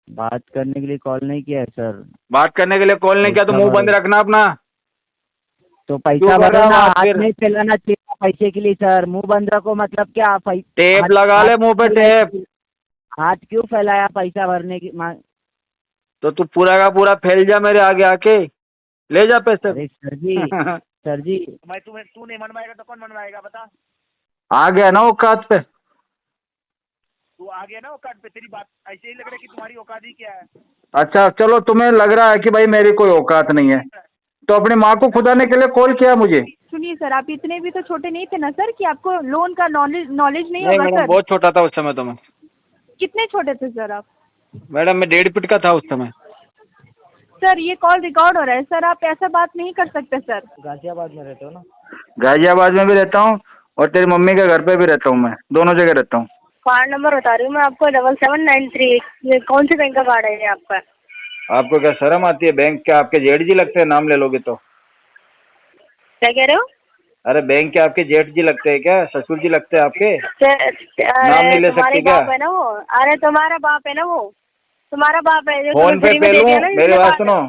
बात करने के लिए कॉल नहीं किया है सर। बात करने के लिए कॉल नहीं किया तो पैसा मुंह भरो बंद रखना अपना। तो क्यों पैसा कर भरो रहा ना, बात हाथ फिर? नहीं फैलाना चाहिए पैसे के लिए सर। मुंह बंद रखो मतलब क्या? टेप हाथ लगा हाथ ले मुंह पे टेप। हाथ क्यों फैलाया पैसा भरने की तो तू पूरा का पूरा फैल जा मेरे आगे आके, ले जा पैसे। अरे सर जी, सर जी। तू नहीं मनवाएगा तो कौन मनवाएगा बता। आ गया ना औकात पे। तू आ गया ना औकात पे, तेरी बात ऐसे ही लग रहा है कि तुम्हारी औकात ही क्या है। अच्छा चलो, तुम्हें लग रहा है कि भाई मेरी कोई औकात नहीं है, तो अपनी माँ को खुदाने के लिए कॉल किया मुझे। सुनिए सर, आप इतने भी तो छोटे नहीं थे ना सर कि आपको लोन का नॉलेज नहीं नहीं होगा मैडम, सर। बहुत छोटा था उस समय तो मैं। कितने छोटे थे सर आप? मैडम मैं 1.5 फीट का था उस समय। सर ये कॉल रिकॉर्ड हो रहा है सर, आप ऐसा बात नहीं कर सकते सर। गाजियाबाद में रहते हो ना? गाजियाबाद में भी रहता हूँ और तेरी मम्मी के घर पे भी रहता हूँ, मैं दोनों जगह रहता हूँ। कार्ड नंबर बता रही हूँ मैं आपको, 7793। ये कौन से बैंक का कार्ड है ये आपका? आपको क्या शर्म आती है? बैंक के आपके जेठ जी लगते हैं, नाम ले लोगे तो। क्या कह रहे हो? अरे बैंक के आपके जेठ जी लगते हैं क्या? ससुर जी लगते हैं आपके? नाम अरे नहीं ले तुम्हारे सकती क्या? बाप है ना वो। अरे तुम्हारा बाप है ना वो, तुम्हारा बाप है जो फोन तुम्हें पे फ्री में पे दे लूं? दिया ना मेरी इसलिए बात बात है। सुनो,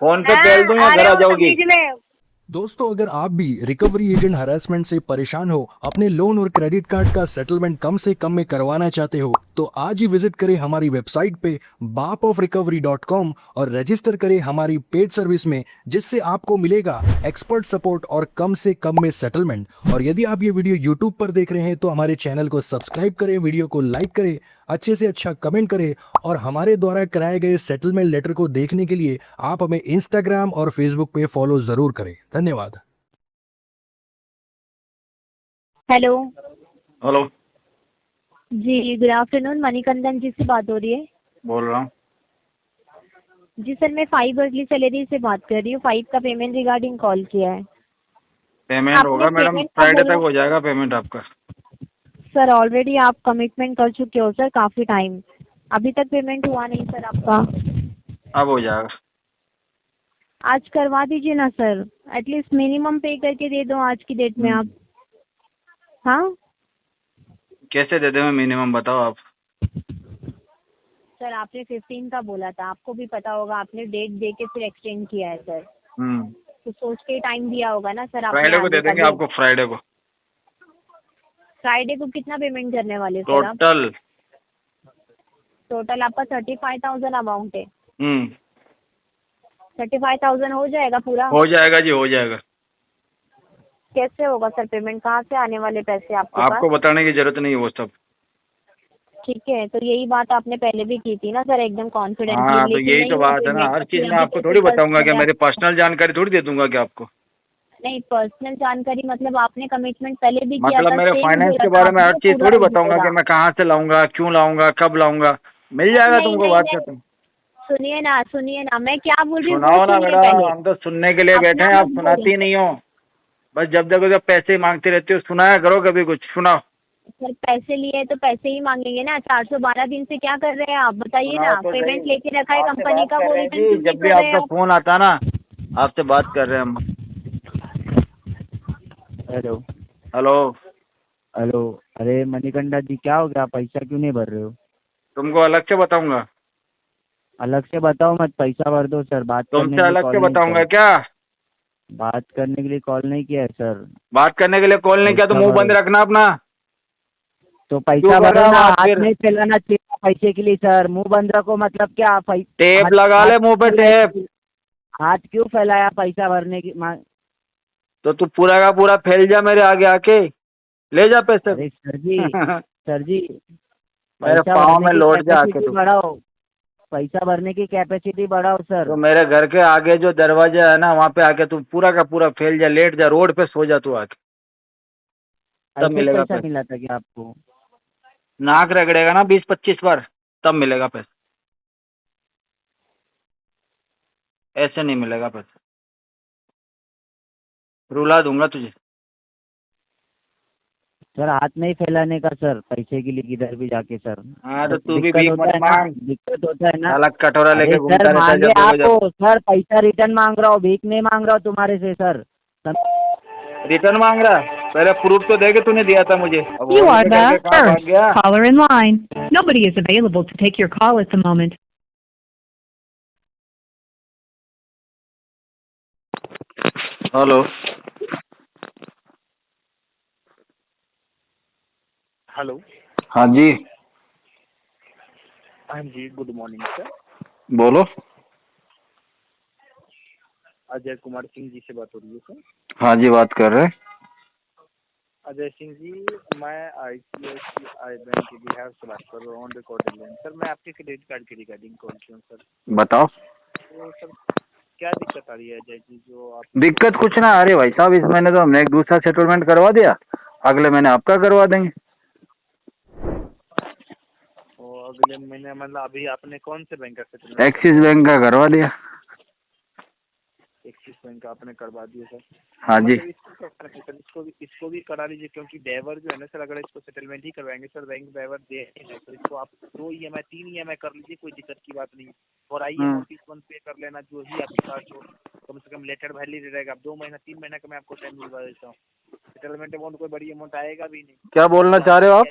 फोन पे पेल दूं या हाँ, घर अरे आ वो सब जाओगी? बीच में। दोस्तों, अगर आप भी रिकवरी एजेंट हरासमेंट से परेशान हो, अपने लोन और क्रेडिट कार्ड का सेटलमेंट कम से कम में करवाना चाहते हो, तो आज ही विजिट करें हमारी वेबसाइट पे bapofrecovery.com और रजिस्टर करें हमारी पेड सर्विस में, जिससे आपको मिलेगा एक्सपर्ट सपोर्ट और कम से कम में सेटलमेंट। और यदि आप ये वीडियो यूट्यूब पर देख रहे हैं तो हमारे चैनल को सब्सक्राइब करें, वीडियो को लाइक करें, अच्छे से अच्छा कमेंट करें, और हमारे द्वारा कराए गए सेटलमेंट लेटर को देखने के लिए आप हमें इंस्टाग्राम और फेसबुक पे फॉलो जरूर करें। धन्यवाद। हेलो हेलो, जी, गुड आफ्टरनून। मणिकंदन जी से बात हो रही है? बोल रहा हूँ। जी सर, मैं 5 अर्ली सैलरी से बात कर रही हूँ। 5 का पेमेंट रिगार्डिंग कॉल किया है। पेमेंट आपने होगा मैडम, पेमेंट का फ्राइडे बोला तक हो जाएगा पेमेंट आपका। सर, ऑलरेडी आप कमिटमेंट कर चुके हो सर काफ़ी टाइम, अभी तक पेमेंट हुआ नहीं सर आपका। अब हो जाएगा। आज करवा दीजिए ना सर, एटलीस्ट मिनिमम पे करके दे दो आज की डेट में आप। हाँ कैसे दे दे मैं मिनिमम, बताओ आप। सर, आपने 15 का बोला था, आपको भी पता होगा, आपने डेट दे के फिर एक्सटेंड किया है सर, तो सोच के टाइम दिया होगा ना सर आपने। फ्राइडे को आगे दे का देंगे भी आपको, फ्राइडे को। फ्राइडे को कितना पेमेंट करने वाले सर आप? टोटल टोटल आपका 35,000 अमाउंट है। 35,000 35,000 हो जाएगा पूरा? हो जाएगा जी, हो जाएगा। कैसे होगा सर पेमेंट, कहाँ से आने वाले पैसे आपके आपको पास? बताने की जरूरत नहीं है वो सब। ठीक है, तो यही बात आपने पहले भी की थी ना सर, एकदम कॉन्फिडेंटली। हाँ तो लेकिन यही नहीं तो हुआ बात है ना, पेमेंट, हर तो चीज फिर में अभी आपको कैसे थोड़ी ट्रस्ट बताऊंगा क्या, करें मेरी आपको? पर्सनल जानकारी थोड़ी दे दूंगा क्या आपको। नहीं, पर्सनल जानकारी मतलब आपने कमिटमेंट पहले भी किया मतलब था, मेरे सेम फाइनेंस बोला के था बारे में हर आपने, चीज पूरा थोड़ी बताऊंगा मिलेगा। कि मैं कहाँ से लाऊंगा, क्यों लाऊंगा, कब लाऊंगा। मिल जाएगा नहीं तुमको, नहीं बात नहीं, खत्म। सुनिए ना, मैं क्या बोल रही हूँ वो सुनाओ ना सुनिए मैडम, पहले। हम तो सुनने के लिए बैठे अपना हैं, आप मत सुनाती ही बोलिए नहीं हो। बस जब देखो जब पैसे ही मांगते रहते हो, सुनाया करो कभी कुछ, सुनाओ। सर। पैसे लिए तो पैसे ही मांगेंगे ना, 412 दिन से क्या कर रहे हैं आप बताइए सुनाओ ना। तो सही। पेमेंट लेके रखा है आपसे कंपनी बात का, कर वो रहे हैं रिटर्न जी, क्यों नहीं जब भी कर रहे हैं आपका आप? फोन आता ना, आपसे बात कर रहे हैं हम। Hello hello. हेलो। अरे मणिकंडा जी, क्या हो गया? पैसा क्यों नहीं भर रहे हो? तुमको अलग से बताऊंगा? अलग से बताओ मत, पैसा भर दो सर। बात करने तुमसे के लिए अलग कॉल से नहीं किया बताऊंगा है। क्या? बात करने के लिए कॉल नहीं किया है सर। बात करने के लिए कॉल नहीं किया तो पैसा मुंह बंद भरो रखना अपना। तो क्यों पैसा कर भरो रहा ना, बात हाथ फिर? नहीं फैलाना चाहिए पैसे के लिए सर। मुंह बंद रखो मतलब क्या? टेप हाथ लगा हाथ ले मुंह पे टेप। हाथ क्यों फैलाया पैसा भरने की तो तू पूरा का पूरा फैल जा मेरे आगे आके, ले जा पैसे। अरे सर जी, सर जी, मेरे पैसा पाँव भरने में की लौट जा आके कैपेसिटी तू। बढ़ाओ। पैसा भरने की कैपेसिटी बढ़ाओ सर। तो मेरे घर के आगे जो दरवाजा है ना, वहाँ पे आके तू पूरा का पूरा फैल जा, लेट जा, रोड पे सो जा तू आके, तब ऐसे ही मिलेगा पैसा पैसा। मिला था क्या आपको? नाक रगड़ेगा ना 20-25 बार, तब मिलेगा पैसा, ऐसे नहीं मिलेगा पैसा। रुला दूंगा तुझे। सर हाथ नहीं फैलाने का सर, पैसे के लिए किधर भी जाके सर। हाँ तो तू भी दिक्कत भीख होता मत है ना, मांग। दिक्कत होता है ना। साला कटोरा अरे लेके सर, घूमता रहता है मांगे जब देखो जब। आप सर, पैसा रिटर्न मांग रहा हूँ, भीख नहीं मांग रहा हूँ तुम्हारे से सर। रिटर्न मांग रहा है? पहले प्रूफ तो दे के तूने दिया था मुझे। अब You और are भी the करके कहाँ भाग first गया? caller in line. Nobody is available to take your call at the moment. Hello. Hello. हाँ जी, हाँ जी, गुड मॉर्निंग सर। बोलो। अजय कुमार सिंह जी से बात हो रही है सर। हाँ जी, बात कर रहे हैं। अजय सिंह जी, मैं ICICI बैंक के बिहार से बात कर रहा हूँ, ऑन रिकॉर्डिंग लाइन। सर मैं आपके क्रेडिट कार्ड की रिगार्डिंग कॉल किया हूँ सर। बताओ। तो सर क्या दिक्कत आ रही है अजय जी, जो आप दिक्कत कुछ ना आ रही भाई साहब, इस महीने तो हमने एक दूसरा सेटलमेंट करवा दिया, अगले महीने आपका करवा देंगे। अगले महीने मतलब अभी आपने कौन से बैंक का सेटलमेंट? एक्सिस बैंक का करवा दिया। एक्सिस बैंक का आपने करवा दिया सर। हाँ जी। मतलब इसको भी करा लीजिए, क्योंकि ड्राइवर जो है ना सर, अगर इसको सेटलमेंट ही करवाएंगे सर, बैंक ड्राइवर दे नहीं है, तो इसको आप 2 EMI 3 EMI कर लीजिए, कोई दिक्कत की बात नहीं। और आइए नोटिस 1 पे कर लेना, जो ही आपके पास हो, कम से कम लेटर वैलिड रहेगा। 2 महीना 3 महीना का मैं आपको टाइम दिलवा देता हूँ। सेटलमेंट अमाउंट कोई बड़ी अमाउंट आएगा भी नहीं। क्या बोलना चाह रहे हो आप?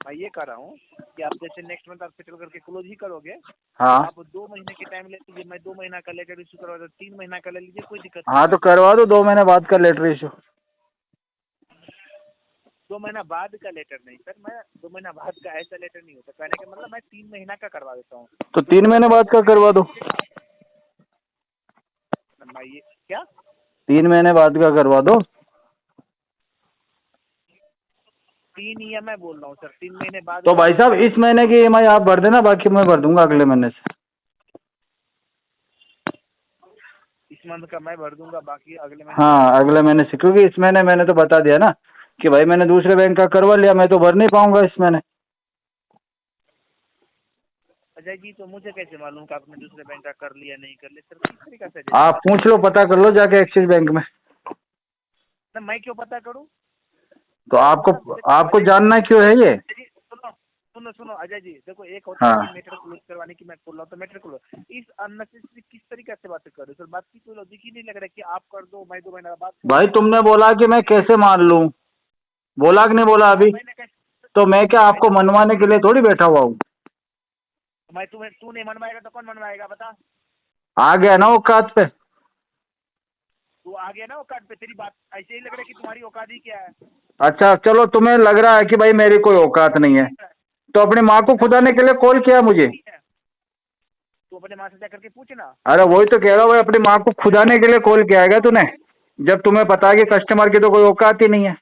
मैं ये कह रहा हूँ कि आप जैसे नेक्स्ट मंथ आप सेटल करके क्लोज ही करोगे, हाँ आप 2 महीने के टाइम ले लीजिए। मैं 2 महीना का लेटर इशू करवा दूँ, 3 महीना का ले लीजिए, कोई दिक्कत हाँ, तो करवा दो 2 महीने बाद का लेटर इशू। 2 महीना बाद का लेटर नहीं सर, मैं 2 महीना बाद का ऐसा लेटर नहीं होता। कहने का मतलब मैं 3 महीना का करवा देता हूँ। तो 3 महीने बाद का करवा दो। मैं ये क्या 3 महीने बाद का करवा दो। 3 EMI बोल रहा हूँ सर, 3 महीने बाद। तो भाई साहब इस महीने की EMI आप भर देना, बाकी मैं भर दूंगा अगले महीने से। इस मंथ का मैं भर दूंगा, बाकी अगले महीने। हाँ, अगले महीने से, क्योंकि इस महीने मैंने तो बता दिया ना कि भाई मैंने दूसरे बैंक का करवा लिया, मैं तो भर नहीं पाऊंगा इस महीने। अजय जी, तो मुझे कैसे मालूम कि आपने दूसरे बैंक का कर लिया नहीं कर लिया सर? किस तरीके से आप पूछ लो, पता कर लो जाके एक्सिस बैंक में। ना, मैं क्यों पता करूँ? तो आपको जानना क्यों है ये? सुनो अजय जी, देखो एक होता है कि मैटर क्लोज करवाने की, मैं बोल रहा हूँ तो मैटर क्लोज। इस अननेसेसरी किस तरीके से बात कर रहे हो सर? बात की कोई लॉजिक ही नहीं लग रहा है कि आप कर दो, मैं 2 महीना बाद। भाई तुमने बोला कि मैं कैसे मान लूं, बोला कि नहीं बोला अभी? तो मैं क्या आपको मनवाने के लिए थोड़ी बैठा हुआ हूँ। मैं तू नहीं मनवाएगा तो कौन मनवाएगा बता? आ गया ना औकात पे। तू आ गया ना औकात पे, तेरी बात ऐसे ही लग रहा है कि तुम्हारी औकात ही क्या है। अच्छा चलो, तुम्हें लग रहा है कि भाई मेरी कोई औकात नहीं है, तो अपनी माँ को खुदाने के लिए कॉल किया मुझे। तू अपने माँ से जा करके पूछना। अरे वही तो कह रहा हूँ, अपनी माँ को खुदाने के लिए कॉल किया है तूने, जब तुम्हें पता है कि कस्टमर की तो कोई औकात ही नहीं है,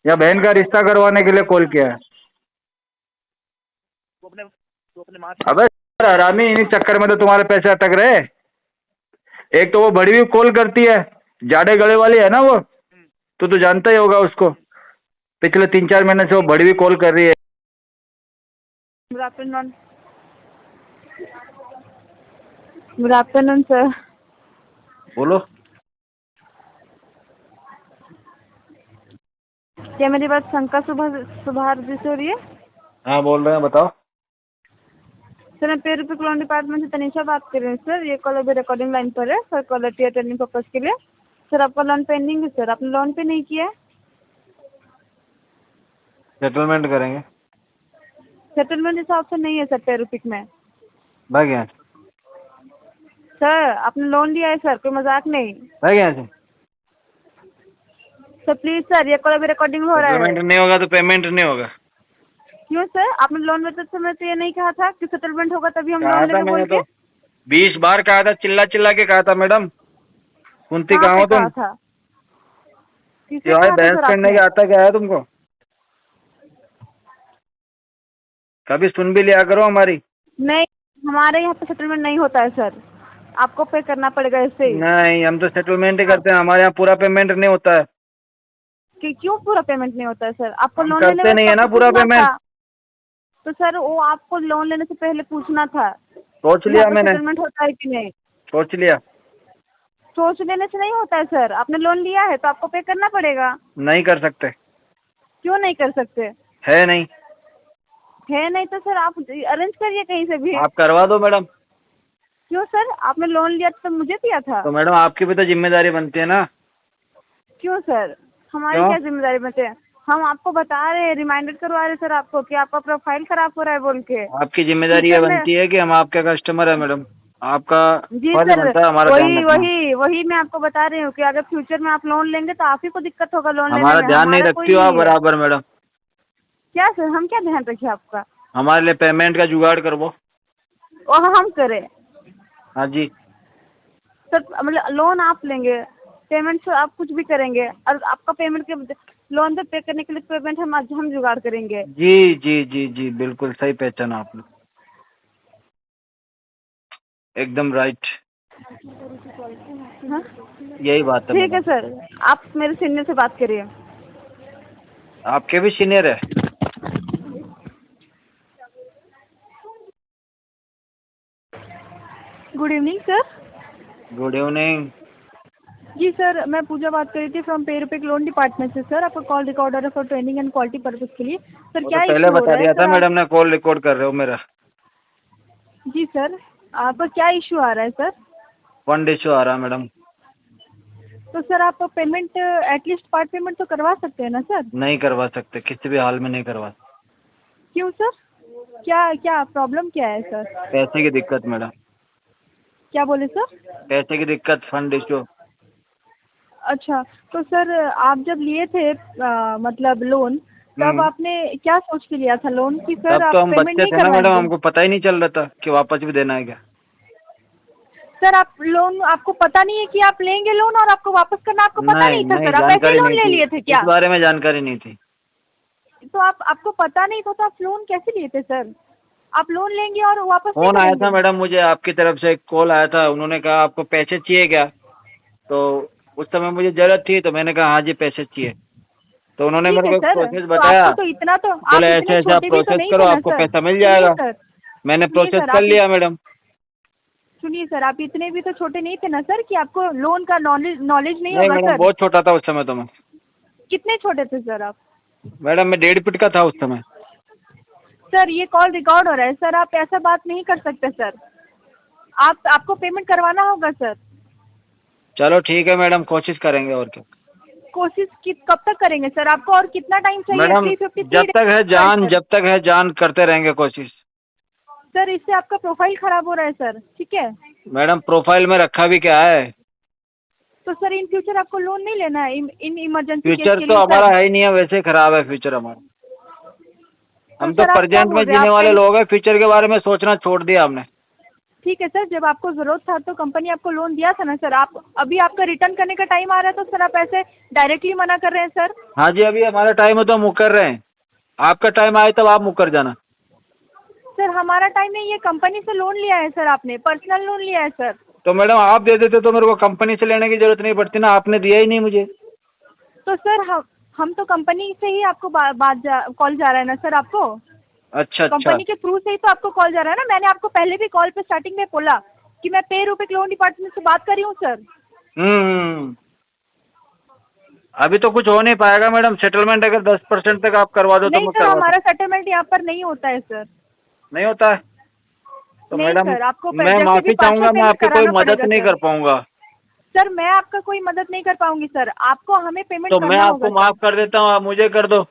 या बहन का रिश्ता करवाने के लिए कॉल किया है? तू अपने माँ से। अबे हरामी, इन्हीं चक्कर में तो तुम्हारे पैसे अटक रहे। एक तो वो बड़ी हुई कॉल करती है, जाड़े गले वाली है ना वो, तो जानता ही होगा उसको। पिछले 3-4 महीने से वो बड़ी हुई कॉल कर रही है। Good afternoon. Good afternoon sir. बोलो। क्या मेरी बात शंकर सुभाष जी से हो रही है? हाँ बोल रहे हैं, बताओ। सर मैं पे रुपये लोन डिपार्टमेंट से तनीषा बात कर रही हूँ सर। ये कॉल अभी रिकॉर्डिंग लाइन पर है सर, क्वालिटी अटेंडिंग पर्पज के लिए। सर आपका लोन पेंडिंग है सर, आपने लोन पे नहीं किया है। सेटलमेंट करेंगे। सेटलमेंट जैसा ऑप्शन नहीं है सर पे रुपये में। भाग यहाँ से। सर आपने लोन लिया है सर, कोई मजाक नहीं। भाग यहाँ से। सर प्लीज सर, ये कॉल अभी रिकॉर्डिंग हो रहा है। सेटलमेंट नहीं होगा तो पेमेंट नहीं होगा। क्यों सर? आपने लोन लेते समय तो ये नहीं कहा था कि सेटलमेंट होगा तभी हम लोन कहा था लेंगे बोल मैंने के? तो 20 बार कहा था, चिल्ला चिल्ला के कहा था मैडम। सुनती कहाँ कहाँ हो पे तुम? कहा था? किसे ये कहा था बहस सर करने आपने? के आता क्या है तुमको? कभी सुन भी लिया करो हमारी। नहीं, हमारे यहाँ पे सेटलमेंट नहीं होता है सर, आपको पे करना पड़ेगा इससे। नहीं, हम तो सेटलमेंट ही करते हैं, हमारे यहाँ पूरा पेमेंट नहीं होता है। कि क्यों पूरा पेमेंट नहीं होता है सर? आपको हम लोन लेने करते नहीं है ना पूरा पेमेंट। तो सर वो आपको लोन लेने से पहले पूछना था। सोच लिया मैंने। सेटलमेंट होता है कि नहीं? सोच लिया। सोच लेने से नहीं होता है सर, आपने लोन लिया है तो आपको पे करना पड़ेगा। नहीं कर सकते। क्यों नहीं कर सकते? है नहीं। है नहीं तो सर आप अरेंज करिए कहीं से भी। आप करवा दो मैडम। क्यों सर? आपने लोन लिया तो मुझे दिया था। तो मैडम आपकी भी तो जिम्मेदारी बनती है ना। क्यों सर? हमारी क्यों? क्या जिम्मेदारी बनती है? हम आपको बता रहे हैं, रिमाइंडर करवा रहे सर आपको कि आपका प्रोफाइल खराब हो रहा है बोल के। आपकी जिम्मेदारी ये बनती है कि हम आपके कस्टमर है मैडम, आपका जी फर्ज सर, बनता है हमारा ध्यान रखना। वही मैं आपको बता रही हूँ कि अगर फ्यूचर में आप लोन लेंगे तो आप ही को दिक्कत होगा लोन लेने हमारा में, ध्यान नहीं हमारा कोई रखती हो आप नहीं है। बराबर मैडम। क्या सर, हम क्या ध्यान रखें आपका? हमारे लिए पेमेंट का जुगाड़ करवाओ। और हम करें? हाँ जी। सर मतलब लोन आप लेंगे, पेमेंट से आप कुछ भी करेंगे और आपका पेमेंट के लोन पे पे करने के लिए पेमेंट हम जुगाड़ करेंगे। जी जी जी जी बिल्कुल सही पहचाना आपने, एकदम राइट, हाँ? यही बात है ठीक है मैडम। सर, आप मेरे सीनियर से बात करिए। आपके भी सीनियर है? Good evening sir. Good evening. जी सर, मैं पूजा बात कर रही थी from pay rupee loan department से सर। आपका कॉल रिकॉर्डर है for training and quality purpose के लिए। सर वो क्या तो पहले इशू हो बता रहा है दिया था सर? मैडम ने, कॉल रिकॉर्ड कर रहे हो मेरा। जी सर, आपका क्या इशू आ रहा है सर? फंड इशू आ रहा है मैडम। तो सर आप पेमेंट एटलीस्ट पार्ट पेमेंट तो करवा सकते हैं ना सर? नहीं करवा सकते, किसी भी हाल में नहीं करवा सकते। क्यों सर? क्या क्या प्रॉब्लम क्या है सर? पैसे की दिक्कत मैडम, क्या बोले सर? पैसे की दिक्कत, फंड इशू। अच्छा, तो सर आप जब लिए थे मतलब लोन, तब आपने क्या सोच के लिया था लोन कि सर तब आप तो हम पेमेंट बच्चे नहीं थे ना मैडम, करवाएंगे? हमको पता ही नहीं चल रहा था कि वापस भी देना है क्या। सर आप लोन, आपको पता नहीं है कि आप लेंगे लोन और आपको वापस करना आपको पता नहीं नहीं था नहीं, सर? आप ऐसे जानकारी लोन नहीं ले थी लिए थे क्या? इस बारे में, जानकारी नहीं थी। तो आपको पता नहीं था तो आप लोन कैसे लिए थे सर? आप लोन लेंगे और वापस नहीं फोन आया था करेंगे? मैडम मुझे आपकी तरफ से, एक कॉल आया था, उन्होंने कहा आपको पैसे चाहिए क्या, तो उस समय मुझे जरूरत थी तो मैंने कहा हाँ जी पैसे चाहिए, तो उन्होंने ठीक मेरे है को एक सर, प्रोसेस तो बताया, आपको तो इतना तो, आप बोले इतने ऐसे ऐसे आप छोटे भी तो प्रोसेस नहीं करो थे ना आपको सर। पैसा मिल सुनिए जाएगा। सर, मैंने सुनिए प्रोसेस सर, कर लिया मैडम। सुनिए सर, आप इतने भी तो छोटे नहीं थे ना सर कि आपको लोन का नॉलेज नहीं नहीं होगा मैडम, सर। बहुत छोटा था उस समय तो मैं। कितने छोटे थे सर आप? मैडम मैं 1.5 फीट का था उस समय। सर ये कॉल रिकॉर्ड हो रहा है सर, आप ऐसा बात नहीं कर सकते सर। आपको पेमेंट करवाना होगा सर। चलो ठीक है मैडम, कोशिश करेंगे और क्या। कोशिश कब तक करेंगे सर? आपको और कितना टाइम चाहिए? मैडम 353 जब तक है जान, जब तक है जान करते रहेंगे कोशिश। सर इससे आपका प्रोफाइल खराब हो रहा है सर, ठीक है? मैडम प्रोफाइल में रखा भी क्या है? तो सर इन फ्यूचर आपको लोन नहीं लेना है इन इमरजेंसी केस फ्यूचर के तो लिए हमारा सर। है ही नहीं है, वैसे खराब है फ्यूचर हमारा। हम तो सर आप क्या प्रेजेंट बोल में रहे हैं? जीने वाले आप लोग हैं, फ्यूचर के बारे में सोचना छोड़ दिया हमने। ठीक है सर, जब आपको जरूरत था तो कंपनी आपको लोन दिया था ना सर। आप अभी आपका रिटर्न करने का टाइम आ रहा है तो सर आप ऐसे डायरेक्टली मना कर रहे हैं सर। हाँ जी, अभी हमारा टाइम है तो हम मुकर रहे हैं, आपका टाइम आए तब आप मुकर जाना। सर हमारा टाइम नहीं, ये कंपनी से लोन लिया है सर, आपने पर्सनल लोन लिया है सर। तो मैडम आप दे देते तो मेरे को कंपनी से लेने की जरूरत नहीं पड़ती ना, आपने दिया ही नहीं मुझे। तो सर हम तो कंपनी से ही आपको कॉल जा रहा है ना सर आपको? अच्छा अच्छा। कंपनी के थ्रू से ही तो आपको कॉल जा रहा है ना। मैंने आपको पहले भी कॉल पे स्टार्टिंग में बोला कि मैं पे रुपए लोन डिपार्टमेंट से बात कर रही हूँ सर। अभी तो कुछ हो नहीं पाएगा मैडम, सेटलमेंट अगर 10% तक आप करवा दो तो नहीं मैं सर, करवा हमारा दूँ। सेटलमेंट यहाँ पर नहीं होता है सर। नहीं होता है तो नहीं मैडम सर, आपको मैं जैसे भी माफी partial चाहूंगा, मैं payment आपकी कोई कराना मदद पड़ेगा नहीं सर। कर पाऊंगा। सर मैं आपका कोई मदद नहीं कर पाऊंगी सर, आपको हमें पेमेंट तो मैं करना आपको होगा माफ सर। कर देता हूँ, आप मुझे कर दो।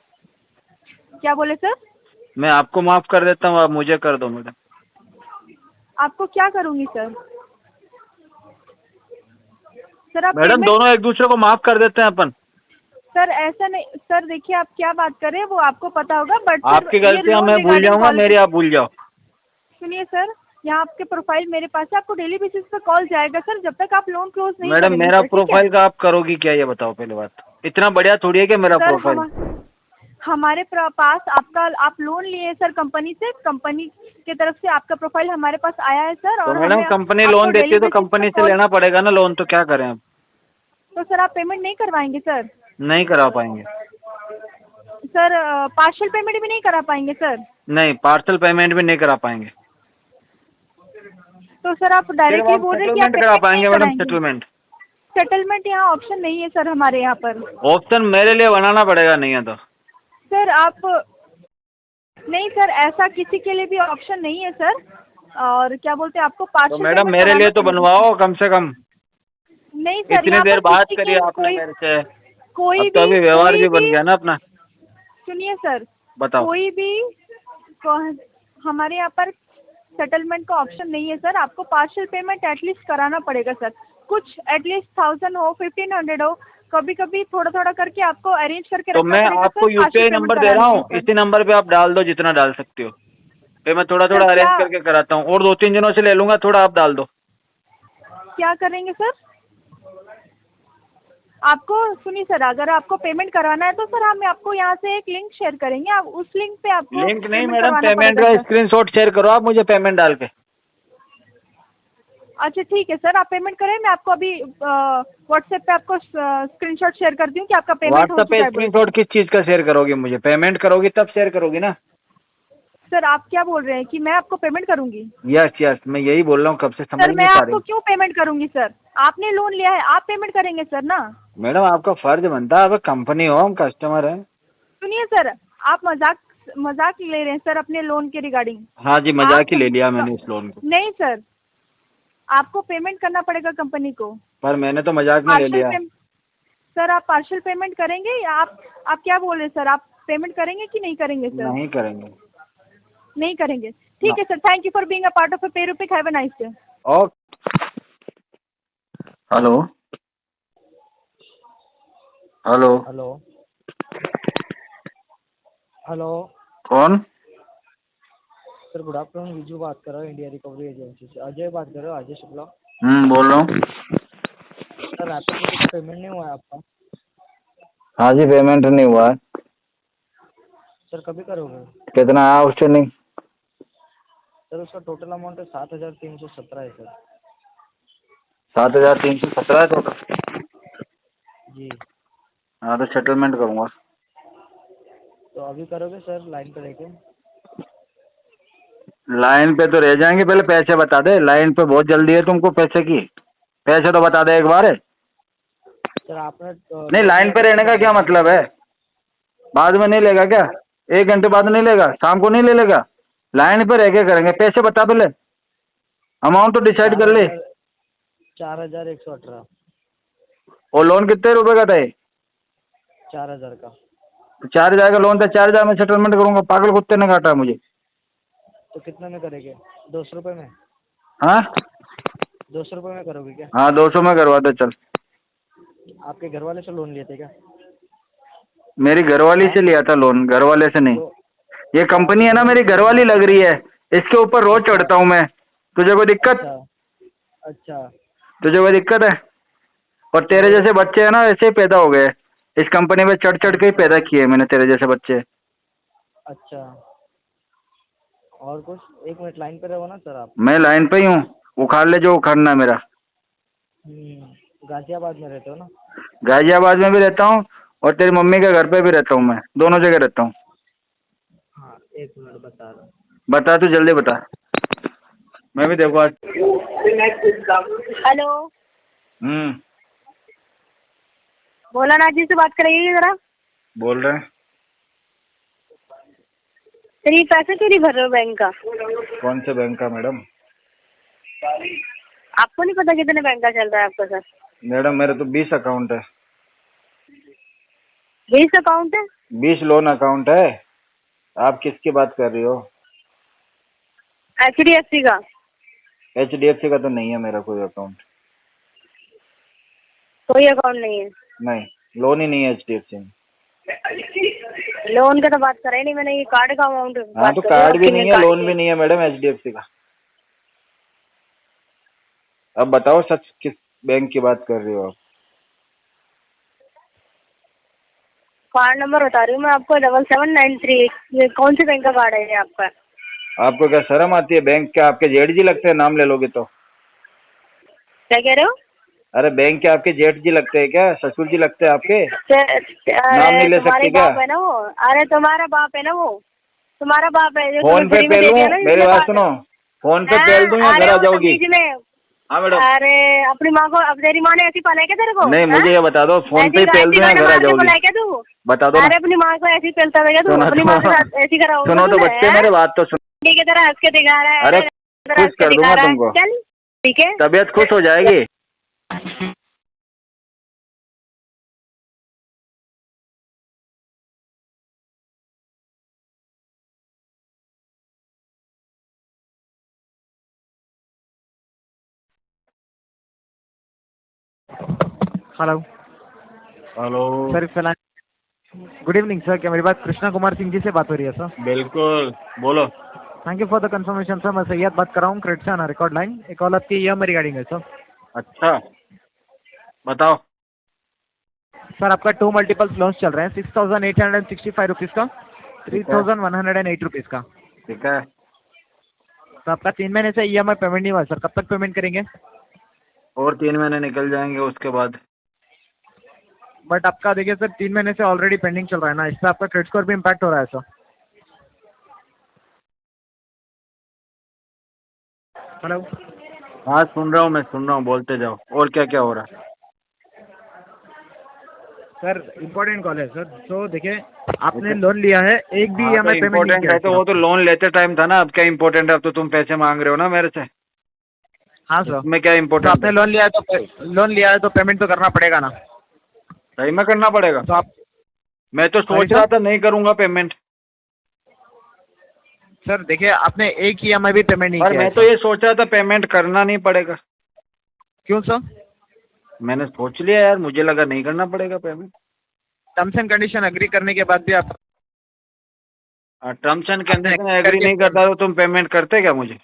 क्या बोले सर? मैं आपको माफ कर देता हूँ, आप मुझे कर दो मैडम। आपको क्या करूंगी सर? सर आप मैडम पेमेंट, दोनों एक दूसरे को माफ कर देते हैं अपन। सर ऐसा नहीं सर, देखिए आप क्या बात कर रहे हैं वो आपको पता होगा, बट सर आपकी ये गलतियां लोन मैं भूल रिगार्डिंग जाऊंगा, कॉल, मेरी आप भूल जाओ। सुनिए सर, यहाँ आपके प्रोफाइल मेरे पास है, आपको डेली बेसिस पे कॉल जाएगा सर जब तक आप लोन क्लोज नहीं मैडम करेंगे मेरा सर, ठीक है? प्रोफाइल का आप करोगी क्या, ये बताओ पहले बात। इतना बढ़िया थोड़ी है कि मेरा सर प्रोफाइल। हमारे पास आप लोन लिए सर कंपनी से, कंपनी की तरफ से आपका प्रोफाइल हमारे पास आया है सर। तो और मैडम हमें कंपनी आपको लोन देती डेली है तो बेसिस पे कंपनी से कॉल, लेना पड़ेगा ना लोन, तो क्या करें अब। तो सर आप पेमेंट नहीं करवाएंगे सर? नहीं करा पाएंगे सर पार्शियल पेमेंट भी नहीं करा पाएंगे सर? नहीं, पार्सल पेमेंट भी नहीं करा पाएंगे। तो सर आप डायरेक्टली बोल रहे हैं कि आप सेटलमेंट करा पेमेंट नहीं पाएंगे मैडम, कराएंगे? सेटलमेंट। सेटलमेंट यहाँ ऑप्शन नहीं है सर हमारे यहाँ पर। ऑप्शन मेरे लिए बनाना पड़ेगा, नहीं है तो। सर आप, नहीं सर ऐसा किसी के लिए भी ऑप्शन नहीं है सर। और क्या बोलते हैं, आपको तो पार्शियल मैडम पेमेंट मेरे लिए तो कराना पड़ेगा। बनवाओ कम से कम। नहीं सर, इतनी यहाँ देर पर बात किसी करी के आपने मेरे से, कोई अब तो अभी व्यवहार कोई भी बन गया ना अपना। सुनिए सर, बताओ। कोई भी हमारे यहाँ पर सेटलमेंट का ऑप्शन नहीं है सर। आपको पार्शियल पेमेंट एटलीस्ट कराना पड़ेगा सर। कुछ एटलीस्ट 1000 हो 1500 हो, कभी कभी थोड़ा थोड़ा करके आपको अरेंज करके तो रखना मैं पड़ेगा आपको sir, partial UPI payment number दे कराने रहा के हूँ, ऊपर। इसी नंबर पे आप डाल दो जितना डाल सकते हो। फिर मैं थोड़ा थोड़ा सर अरेंज क्या करके कराता हूँ, और 2-3 दिनों से ले लूंगा, थोड़ा आप डाल दो। क्या करेंगे सर? आपको सुनिए सर, अगर आपको पेमेंट करवाना है तो सर हम आपको यहाँ से एक लिंक शेयर करेंगे, आप उस लिंक पे आपको लिंक नहीं पेमेंट मैडम, करवाना पेमेंट पड़ेगा का सर। स्क्रीनशॉट शेयर करो आप मुझे पेमेंट डाल के। अच्छा ठीक है सर, आप पेमेंट करें, मैं आपको अभी व्हाट्सएप पे आपको स्क्रीनशॉट शेयर करती हूँ कि आपका पेमेंट हो व्हाट्सएप पे चुका है बोल के। स्क्रीनशॉट किस चीज का शेयर करोगे मुझे? पेमेंट करोगी तब शेयर करोगी ना? सर आप क्या बोल रहे हैं कि मैं आपको पेमेंट करूंगी? यस यस, मैं यही बोल रहा हूँ, कब से समझ सर मैं नहीं पा रही आपको क्यों पेमेंट करूंगी सर? आपने लोन लिया है, आप पेमेंट करेंगे सर ना। मैडम, आपका फर्ज बनता है, अब कंपनी हो, हम कस्टमर हैं। सुनिए सर, आप मजाक मजाक ले रहे हैं सर अपने लोन के रिगार्डिंग। हाँ जी, मजाक ही आप ले लिया मैंने इस लोन को। नहीं सर, आपको पेमेंट करना पड़ेगा कंपनी को। पर मैंने तो मजाक में ले पार्शियल लिया। पेमेंट सर, आप पार्शियल पेमेंट करेंगे या आप क्या बोल रहे हैं सर? आप पेमेंट करेंगे कि नहीं करेंगे सर? नहीं करेंगे। नहीं करेंगे, ठीक है sir. Thank you for being a part of a pay rupee. Have a nice day. Okay. Hello hello. Hello hello कौन? Sir, good afternoon. विजू बात कर रहा हूँ, इंडिया रिकवरी एजेंसी से। अजय बात कर रहे हो, अजय शुक्ला। बोल रहा हूँ। सर, रैपिड सिटी का पेमेंट नहीं हुआ है आपका? हाँ जी, पेमेंट नहीं हुआ है। सर कभी करोगे? कितना आया उससे? नहीं। सर उसका टोटल अमाउंट है 7317 है सर। 7317 है टोटल। जी। हाँ तो सेटलमेंट करूँगा। तो अभी करोगे सर लाइन पे लेके? लाइन पे तो रह जाएंगे, पहले पैसे बता दे। लाइन पे बहुत जल्दी है तुमको पैसे की, पैसे तो बता दे एक बार। सर आपने नहीं, लाइन पे रहने का क्या मतलब है? बाद में नहीं लेगा क्या? 1 घंटे बाद नहीं लेगा? शाम को नहीं ले लेगा? लाइन पे रह के करेंगे। पैसे बता पहले, अमाउंट तो डिसाइड कर ले। 4118। और लोन कितने रुपए का था ये? 4000 का। तो 4,000 का लोन था, 4,000 में सेटलमेंट करूंगा? पागल कुत्ते ने काटा है मुझे। तो कितने में करेंगे? 200 रुपये में? हाँ 200 रुपये में करोगे क्या? हाँ, 200 में करवा दे चल। आपके घर वाले से लोन लिए थे क्या? मेरी घरवाली से लिया था लोन, घर वाले से नहीं। तो ये तो कंपनी आपके है घर ना, वाले मेरी से लोन घरवाली लिए लग रही है। इसके ऊपर रोज अच्छा चढ़ता हूँ मैं। तुझे कोई दिक्कत? अच्छा अच्छा। तुझे कोई दिक्कत है? और तेरे तो जैसे बच्चे हैं ना, ऐसे ही पैदा हो गए। इस कंपनी में चढ़ चढ़ के ही पैदा किए मैंने तेरे जैसे बच्चे। अच्छा, और कुछ? 1 मिनट लाइन पे रहो ना सर आप। मैं लाइन पे ही हूँ, उखाड़ ले जो उखाड़ना है मेरा। गाजियाबाद में रहते हो ना? गाजियाबाद में भी रहता हूँ, और तेरी मम्मी के घर पे भी रहता हूँ। मैं दोनों जगह रहता हूँ। हाँ, 1 मिनट बता रहा हूँ। बता, तू जल्दी बता। मैं भी देखो आज। हेलो, हम्म भोलानाथ जी से बात करेंगे जरा। बोल रहे हैं। सर ये पैसे क्यों नहीं भर रहे हो बैंक का? कौन से बैंक का मैडम? आपको नहीं पता कितने बैंक का चल रहा है आपका सर? मैडम मेरे तो 20 अकाउंट है। 20 अकाउंट है? 20 लोन अकाउंट है। आप किसकी बात कर रही हो? HDFC का? HDFC का तो नहीं है मेरा कोई अकाउंट। कोई अकाउंट नहीं है? नहीं, लोन ही नहीं है HDFC में। लोन का तो बात कर रही नहीं मैंने, ये कार्ड का अमाउंट हाँ बात तो कर रही हूँ कार्ड भी आपकी, नहीं मैं है, कार्ड लोन भी नहीं है मैडम HDFC का। अब बताओ सच, किस बैंक की बात कर रही हो आप? कार्ड नंबर बता रही हूँ मैं आपको, 7793। ये कौन से बैंक का कार्ड है ये आपका? आपको क्या शर्म आती है? बैंक के आपके जेठ जी लगते हैं, नाम ले लोगे तो? क्या कह रहे हो? अरे बैंक के आपके जेठ जी लगते हैं क्या? ससुर जी लगते हैं आपके? नाम अरे नहीं ले तुम्हारे सकती क्या? बाप है ना वो। अरे तुम्हारा बाप है ना वो, तुम्हारा बाप है जो फोन तुम्हें पे फ्री में पे दे लूं? दिया ना मेरी इसलिए बात बात है। सुनो, फोन पे हाँ, पेल दूं या अरे घर आ वो जाओगी? तमीज में। हाँ मैडम। अरे अपनी माँ को, अब तेरी माँ ने ऐसी पाला है क्या तेरे को? नहीं, मुझे ये बता दो, फोन पे पेल दूं या घर आ जाओगी? पाला है क्या तू? बता दो ना। अरे अपनी माँ को ऐसी पेलता है क्या तू? सुनो अपनी माँ के साथ ऐसी करा होगा सुनो तो तूने, बच्चे, हैं? मेरे बात तो सुनो। ठीक है, तरह हंस के दिखा रहा है। अरे तरह हंस खुश के कर दिखा दूंगा रहा है, तुमको। चल ठीक है। तबीयत खुश हो जाएगी। हेलो हेलो सर फिलहाल गुड इवनिंग सर, क्या मेरी बात कृष्णा कुमार सिंह जी से बात हो रही है सर? बिल्कुल बोलो। Thank you for the confirmation sir, मैं सैयद बात कर रहा हूँ क्रेडिट से ऑन रिकॉर्ड लाइन। एक कॉल आपकी EMI रिगार्डिंग है सर। अच्छा बताओ। सर आपका 2 मल्टीपल्स लोन्स चल रहे हैं, 6,865 रुपीज़ का, 3,108 रुपीज़ का। ठीक है। तो आपका 3 महीने से EMI पेमेंट नहीं हुआ है सर, कब तक पेमेंट करेंगे? और 3 महीने निकल जाएंगे उसके बाद। बट आपका देखिए सर 3 महीने से ऑलरेडी पेंडिंग चल रहा है ना, इससे आपका क्रेडिट स्कोर भी इम्पैक्ट हो रहा है सर। हेलो हाँ सुन रहा हूँ, मैं सुन रहा हूँ, बोलते जाओ। और क्या क्या हो रहा है? सर इम्पोर्टेंट कॉल है सर। तो देखिए आपने लोन लिया है, एक भी हाँ EMI तो पेमेंट नहीं इम्पोर्टेंट किया है तो वो तो लोन लेते टाइम था ना, अब क्या इम्पोर्टेंट है? अब तो तुम पैसे मांग रहे हो ना मेरे से, हाँ सर। इसमें क्या तो इम्पोर्टेंट आपने है? लोन लिया है तो पेमेंट तो करना पड़ेगा ना। सही में करना पड़ेगा। तो आप मैं तो सॉरी सोच रहा सर? था नहीं करूंगा पेमेंट, सर देखिए आपने एक EMI भी पेमेंट नहीं पर किया मैं है तो सर। ये सोच रहा था पेमेंट करना नहीं पड़ेगा। क्यों सर? मैंने सोच लिया यार, मुझे लगा नहीं करना पड़ेगा payment. Terms and condition agree करने के बाद भी आप टर्म्स एंड आपने कंडीशन agree एग्री करके नहीं करता तो तुम पेमेंट करते क्या मुझे?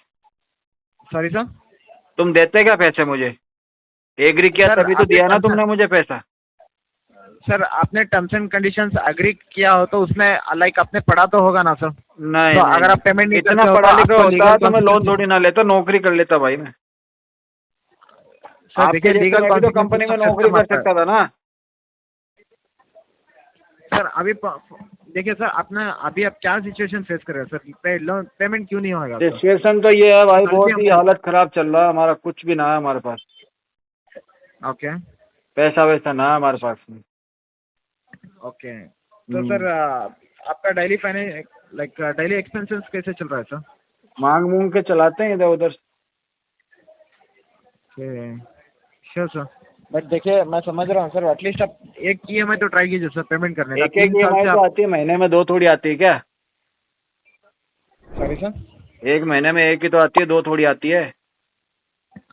Sorry sir? तुम देते क्या पैसे मुझे? एग्री किया सर, तभी तो आपने दिया ना terms तुमने मुझे पैसा। सर आपने टर्म्स एंड कंडीशंस एग्री किया हो तो उसमें लाइक आपने पढ़ा तो होगा ना सर। नहीं तो नहीं अगर आप पेमेंट नहीं इतना करते हो तो पढ़ा लिखा आपको होता लीगल तो मैं लोन consequences- थोड़ी ना लेता, नौकरी कर लेता भाई मैं। सर आपके देखिए जैसे लीगल मैं भी तो कंपनी में नौकरी कर सकता था ना। सर अभी देखिए सर अपना अभी आप क्या सिचुएशन फेस कर रहे हो सर? लोन पेमेंट क्यों नहीं होगा सर? सिचुएशन तो ये है भाई, कल भी बहुत ही हम- हालत खराब चल रहा है हमारा, कुछ भी ना है हमारे पास, ओके पैसा वैसा ना है हमारे पास में। ओके। तो सर आपका daily finance like daily expenses कैसे चल रहा है सर? मांग मूंग के चलाते हैं इधर उधर। श्योर सर, बट देखिए मैं समझ रहा हूँ सर, एटलीस्ट आप एक EMI तो ट्राई कीजिए सर पेमेंट करने का। एक एक 3 साल EMI से तो आप आती है, महीने में 2 थोड़ी आती है क्या? Sorry sir? एक महीने में एक ही तो आती है, 2 थोड़ी आती है।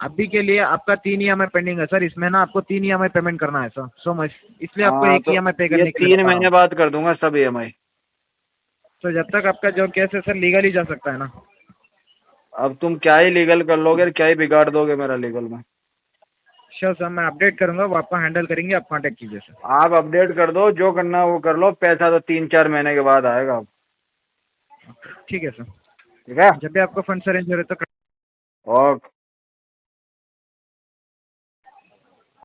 अभी के लिए आपका 3 EMI पेंडिंग है सर, इसमें ना आपको 3 EMI पेमेंट करना है सर, सो मच, इसलिए आपको हाँ एक तो EMI पे ये करने के लिए 3 बता रहा महीने हूँ। बाद कर दूंगा सब EMI। तो जब तक आपका जो केस है सर लीगल ही जा सकता है ना। अब तुम क्या ही लीगल कर लोगे, क्या ही बिगाड़ दोगे मेरा लीगल में। श्योर सर, मैं अपडेट करूंगा, वो आपका हैंडल करेंगे, आप कांटेक्ट कीजिए सर। आप अपडेट कर दो, जो करना है वो कर लो, पैसा तो 3-4 महीने के बाद आएगा अब। ठीक है सर, ठीक है जब भी आपको फंड्स अरेंज हो रहे तो ओके।